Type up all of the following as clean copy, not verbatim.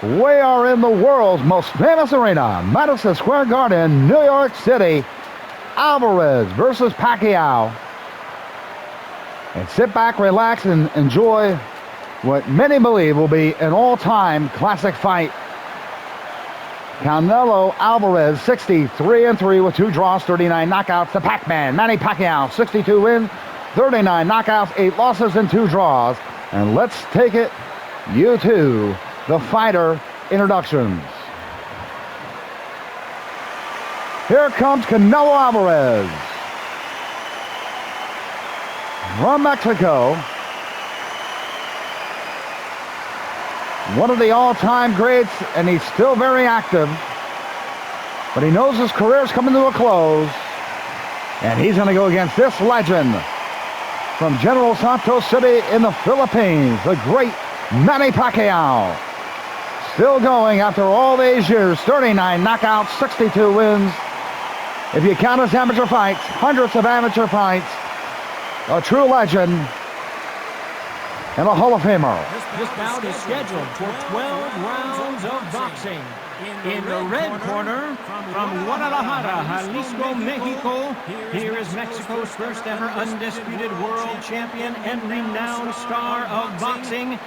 We are in the world's most famous arena, Madison Square Garden, New York City. Alvarez versus Pacquiao. And sit back, relax, and enjoy what many believe will be an all-time classic fight. Canelo Alvarez, 63-3 with 2 draws, 39 knockouts. The Pac-Man, Manny Pacquiao, 62 wins, 39 knockouts, 8 losses, and 2 draws. And let's take it, you two, the fighter introductions. Here comes Canelo Alvarez from Mexico. One of the all-time greats, and he's still very active. But he knows his career's coming to a close. And he's going to go against this legend from General Santos City in the Philippines, the great Manny Pacquiao. Still going after all these years, 39 knockouts, 62 wins. If you count his amateur fights, hundreds of amateur fights, a true legend, and a Hall of Famer. This bout is scheduled for 12 rounds of boxing. In the red corner, from Guadalajara, Jalisco, Mexico, here is Mexico's first ever undisputed world champion and renowned star of boxing.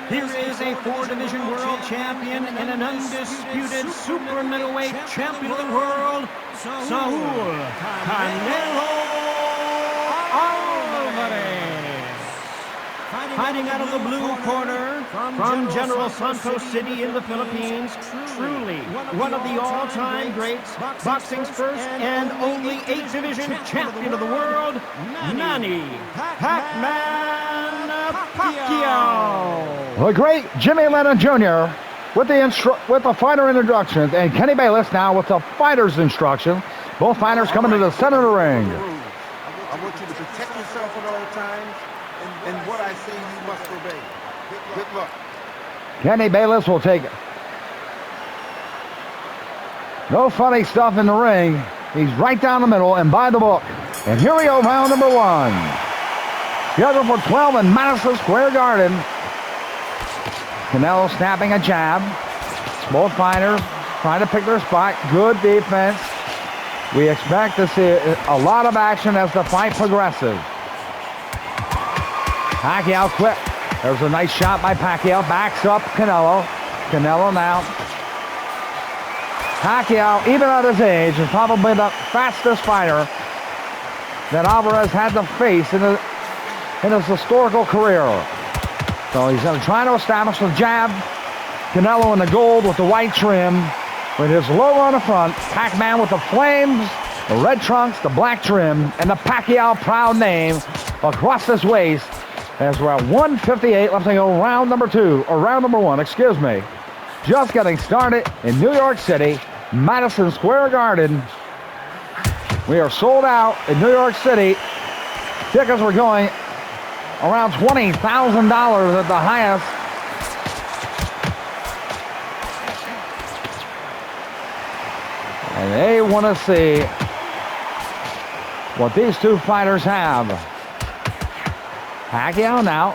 Here is a 4-division world champion and an undisputed super middleweight champion of the world, Saul Canelo Alvarez. Fighting out of the blue corner from General Santos City in the Philippines, truly one of the all-time greats, boxing's first and only 8-division champion of the world, Manny Pac-Man Pacquiao. The great Jimmy Lennon Jr. with the fighter introductions, and Kenny Bayless now with the fighter's instruction. Both fighters coming to the center of the ring. I want you to protect yourself at all times, and what I say you must obey. Good luck. Kenny Bayless will take it. No funny stuff in the ring. He's right down the middle and by the book. And here we go, round number 1. Scheduled for 12 in Madison Square Garden. Canelo snapping a jab. Both fighters trying to pick their spot. Good defense. We expect to see a lot of action as the fight progresses. Pacquiao quick. There's a nice shot by Pacquiao. Backs up Canelo. Canelo now. Pacquiao, even at his age, is probably the fastest fighter that Alvarez had to face in his historical career. So he's going to try to establish the jab. Canelo in the gold with the white trim, with his logo on the front. Pac-Man with the flames, the red trunks, the black trim, and the Pacquiao proud name across his waist. As we're at 158, let's go round number 2, or round number 1, excuse me. Just getting started in New York City, Madison Square Garden. We are sold out in New York City. Tickets were going around $20,000 at the highest. And they want to see what these two fighters have. Pacquiao now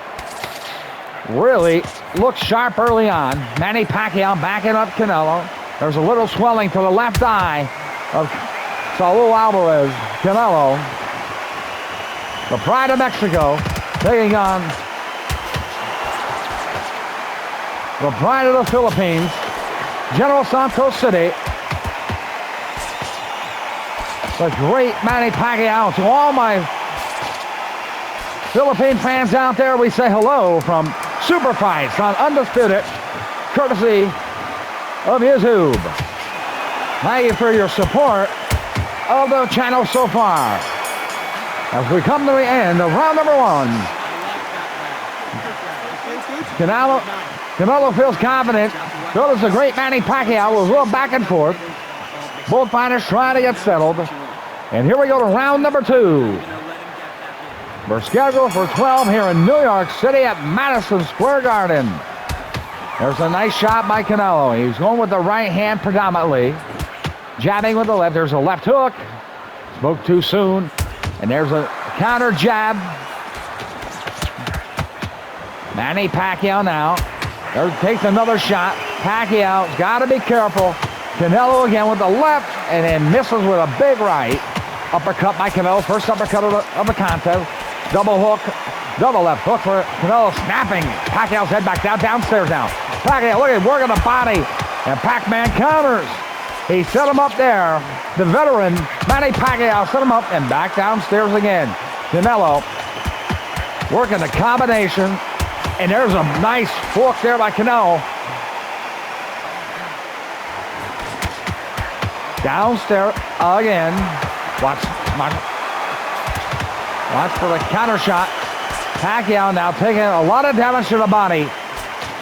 really looks sharp early on. Manny Pacquiao backing up Canelo. There's a little swelling to the left eye of Saul Alvarez. Canelo, the pride of Mexico, taking on the pride of the Philippines, General Santos City. The great Manny Pacquiao. To all my Philippine fans out there, we say hello from Super Fights on Undisputed, courtesy of YouTube. Thank you for your support of the channel so far. As we come to the end of round number 1. Canelo feels confident. So does the great Manny Pacquiao. We're a little back and forth. Both fighters trying to get settled. And here we go to round number 2. We're scheduled for 12 here in New York City at Madison Square Garden. There's a nice shot by Canelo. He's going with the right hand predominantly. Jabbing with the left. There's a left hook. Spoke too soon. And there's a counter jab. Manny Pacquiao now. There takes another shot. Pacquiao's got to be careful. Canelo again with the left, and then misses with a big right. Uppercut by Canelo. First uppercut of the contest. Double hook. Double left hook for Canelo, snapping Pacquiao's head back downstairs now. Pacquiao, look at him working the body, and Pac-Man counters. He set him up there. The veteran, Manny Pacquiao, set him up and back downstairs again. Canelo working the combination, and there's a nice hook there by Canelo. Downstairs again. Watch for the counter shot. Pacquiao now taking a lot of damage to the body.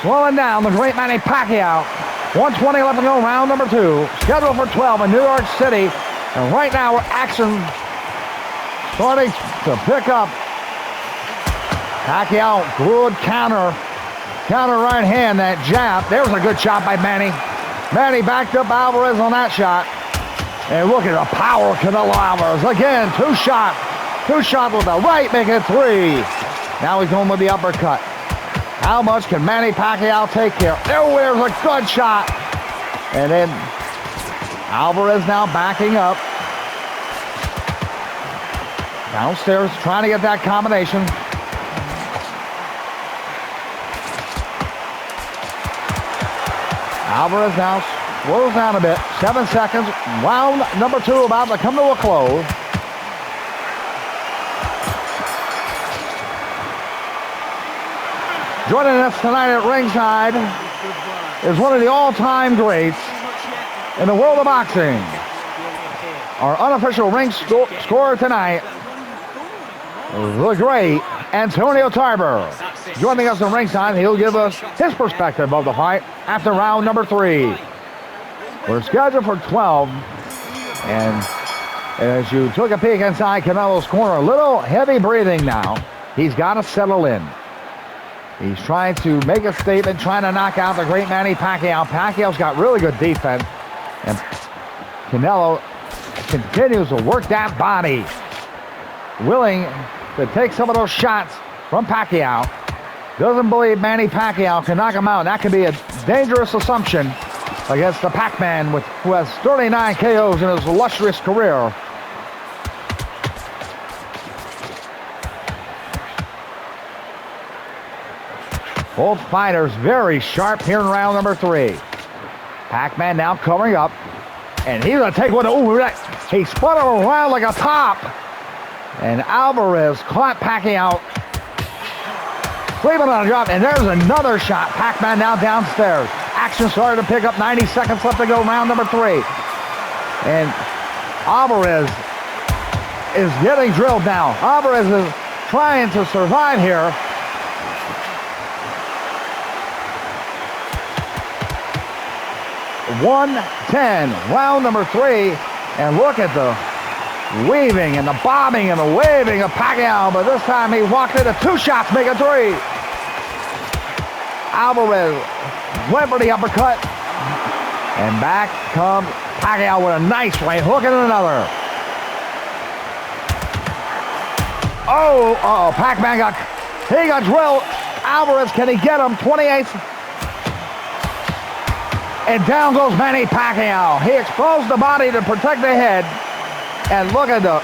Slowing down the great Manny Pacquiao. 1:20 left to go, round number 2. Scheduled for 12 in New York City. And right now, action starting to pick up. Pacquiao, good counter right hand, that jab. There's a good shot by Manny. Manny backed up Alvarez on that shot. And look at the power of Canelo Alvarez. Again, two shots with the right, make it 3. Now he's going with the uppercut. How much can Manny Pacquiao take here? There's a good shot. And then Alvarez now backing up. Downstairs trying to get that combination. Alvarez now slows down a bit. 7 seconds. Round number 2 about to come to a close. Joining us tonight at ringside is one of the all-time greats in the world of boxing. Our unofficial ring scorer tonight, the great Antonio Tarver. Joining us at ringside, he'll give us his perspective of the fight after round number 3. We're scheduled for 12, and as you took a peek inside Canelo's corner, a little heavy breathing now. He's got to settle in. He's trying to make a statement, trying to knock out the great Manny Pacquiao. Pacquiao's got really good defense, and Canelo continues to work that body, willing to take some of those shots from Pacquiao. Doesn't believe Manny Pacquiao can knock him out. That could be a dangerous assumption against the Pac-Man, who has 39 KOs in his illustrious career. Both fighters very sharp here in round number 3. Pac-Man now covering up, and he's going to take one. Ooh, he spun him around like a top. And Alvarez caught Pacquiao sleeping on a drop, and there's another shot. Pac-Man now downstairs. Action started to pick up. 90 seconds left to go, round number 3. And Alvarez is getting drilled now. Alvarez is trying to survive here. .110, round number 3, and look at the weaving and the bobbing and the waving of Pacquiao, but this time he walked into 2 shots, make it 3. Alvarez went for the uppercut, and back comes Pacquiao with a nice right hook and another. Oh, Pac-Man got drilled. Alvarez, can he get him? 28. And down goes Manny Pacquiao. He exposed the body to protect the head. And look at the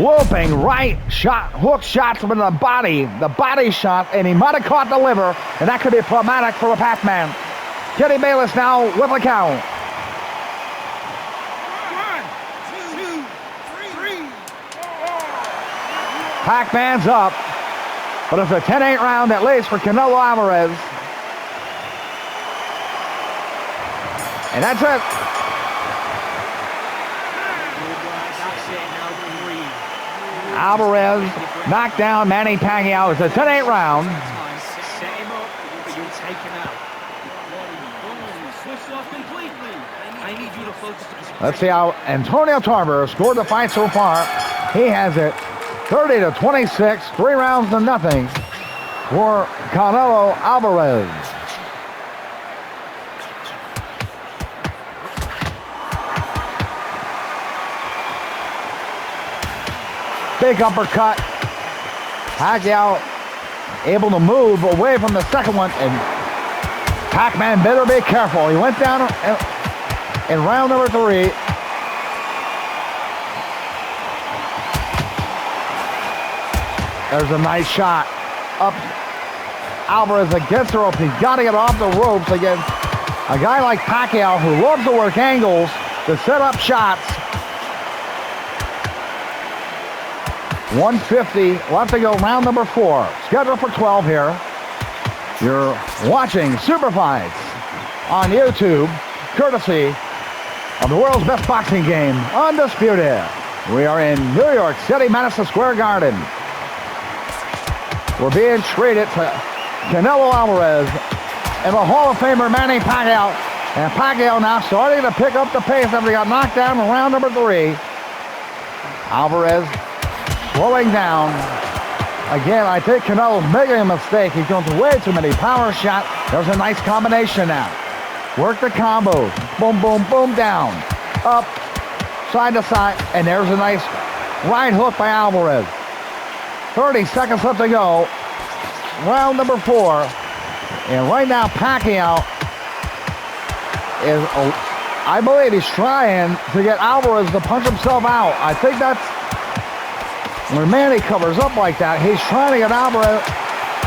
whooping right shot, hook shots from the body shot, and he might have caught the liver, and that could be problematic for the Pac-Man. Kenny Bayless now with a count. 1, 2, 3. Pac-Man's up, but it's a 10-8 round at least for Canelo Alvarez. And that's it. Alvarez knocked down Manny Pacquiao. It's a 10-8 round. Set him up, but you're taken out. Switch off completely. I need you to focus. Let's see how Antonio Tarver scored the fight so far. He has it 30-26, 3 rounds to nothing for Canelo Alvarez. Big uppercut. Pacquiao able to move away from the second one, and Pac-Man better be careful. He went down in round number 3. There's a nice shot up. Alvarez against the ropes. He's got to get off the ropes against a guy like Pacquiao who loves to work angles to set up shots. 150 left to go, round number 4. Scheduled for 12 here. You're watching Super Fights on YouTube, courtesy of the world's best boxing game, Undisputed. We are in New York City, Madison Square Garden. We're being treated to Canelo Alvarez and the Hall of Famer Manny Pacquiao. And Pacquiao now starting to pick up the pace after he got knocked down in round number 3. Alvarez slowing down. Again, I think Canelo's making a mistake. He's going to way too many power shots. There's a nice combination now. Work the combos. Boom, boom, boom, down. Up, side to side. And there's a nice right hook by Alvarez. 30 seconds left to go. Round number 4. And right now, Pacquiao is, I believe he's trying to get Alvarez to punch himself out. I think that's when Manny covers up like that. He's trying to get Alvarez,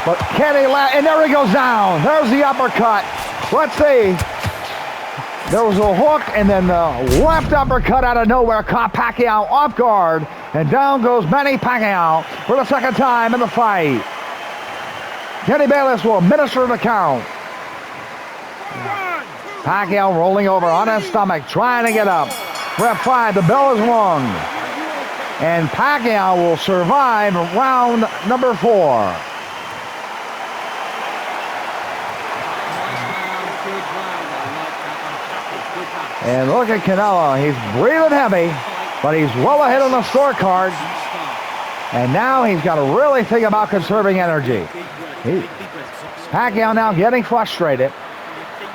but can he land? And there he goes down. There's the uppercut. Let's see. There was a hook, and then the left uppercut out of nowhere caught Pacquiao off guard. And down goes Manny Pacquiao for the second time in the fight. Kenny Bayless will administer the count. Pacquiao rolling over on his stomach, trying to get up. Ref 5, the bell is rung. And Pacquiao will survive round number 4. And look at Canelo. He's breathing heavy, but he's well ahead on the scorecard. And now he's got to really think about conserving energy. Pacquiao now getting frustrated.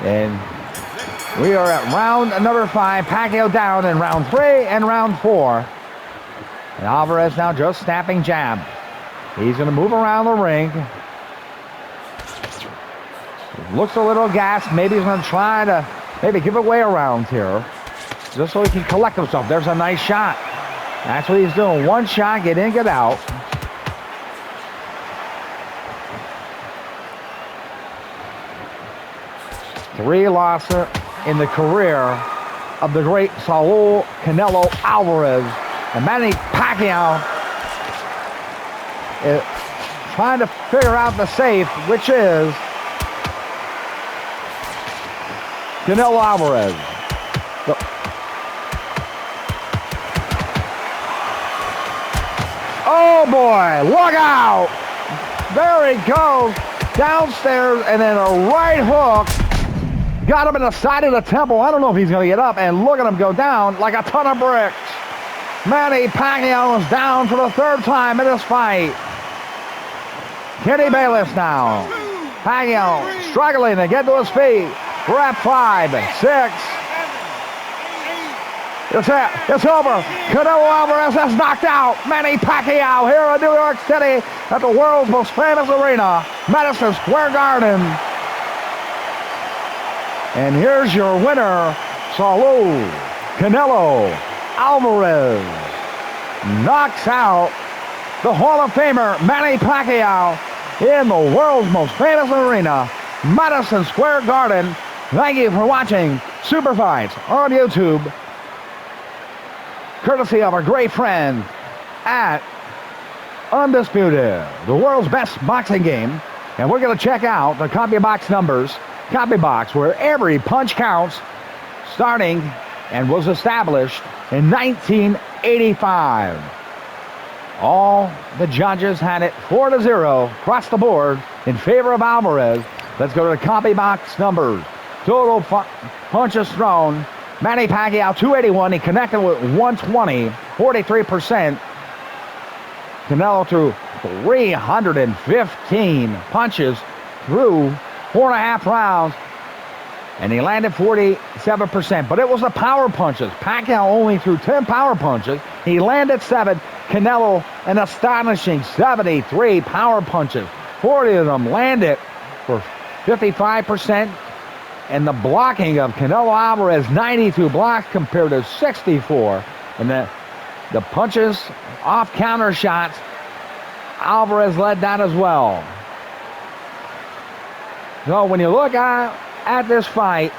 And we are at round number 5. Pacquiao down in round 3 and round 4. And Alvarez now just snapping jab. He's going to move around the ring. Looks a little gassed. Maybe he's going to try to maybe give away a round here, just so he can collect himself. There's a nice shot. That's what he's doing. One shot, get in, get out. Three losses in the career of the great Saul Canelo Alvarez. And Manny Pacquiao is trying to figure out the safe, which is Canelo Alvarez. Oh boy, look out! There he goes, downstairs, and then a right hook. Got him in the side of the temple. I don't know if he's going to get up, and look at him go down like a ton of bricks. Manny Pacquiao is down for the 3rd time in this fight. Kenny Bayless now. Pacquiao struggling to get to his feet. We're at 5, 6. It's it. It's over. Canelo Alvarez has knocked out Manny Pacquiao here in New York City at the world's most famous arena, Madison Square Garden. And here's your winner, Saul Canelo Alvarez. Knocks out the Hall of Famer Manny Pacquiao in the world's most famous arena, Madison Square Garden. Thank you for watching Super Fights on YouTube, courtesy of our great friend at Undisputed, the world's best boxing game. And we're going to check out the copy box numbers. Copy box where every punch counts, starting and was established in 1985. All the judges had it 4-0 across the board in favor of Alvarez. Let's go to the copy box numbers. Total punches thrown. Manny Pacquiao 281. He connected with 120, 43%. Canelo threw 315 punches through 4.5 rounds, and he landed 47%. But it was the power punches. Pacquiao only threw 10 power punches. He landed 7. Canelo, an astonishing 73 power punches. 40 of them landed for 55%. And the blocking of Canelo Alvarez, 92 blocks compared to 64. And the punches off counter shots, Alvarez led that as well. So when you look at this fight,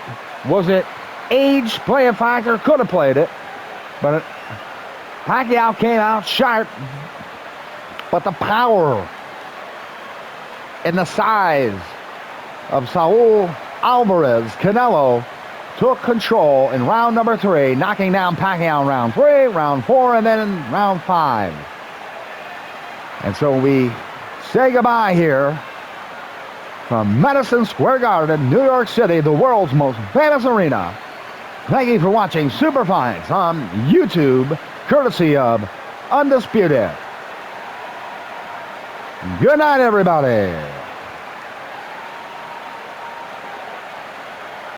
was it age play a factor? Could have played it. But Pacquiao came out sharp. But the power and the size of Saul Alvarez, Canelo, took control in round number 3, knocking down Pacquiao in round 3, round 4, and then in round 5. And so we say goodbye here from Madison Square Garden, New York City, the world's most famous arena. Thank you for watching Super Fights on YouTube, courtesy of Undisputed. Good night, everybody.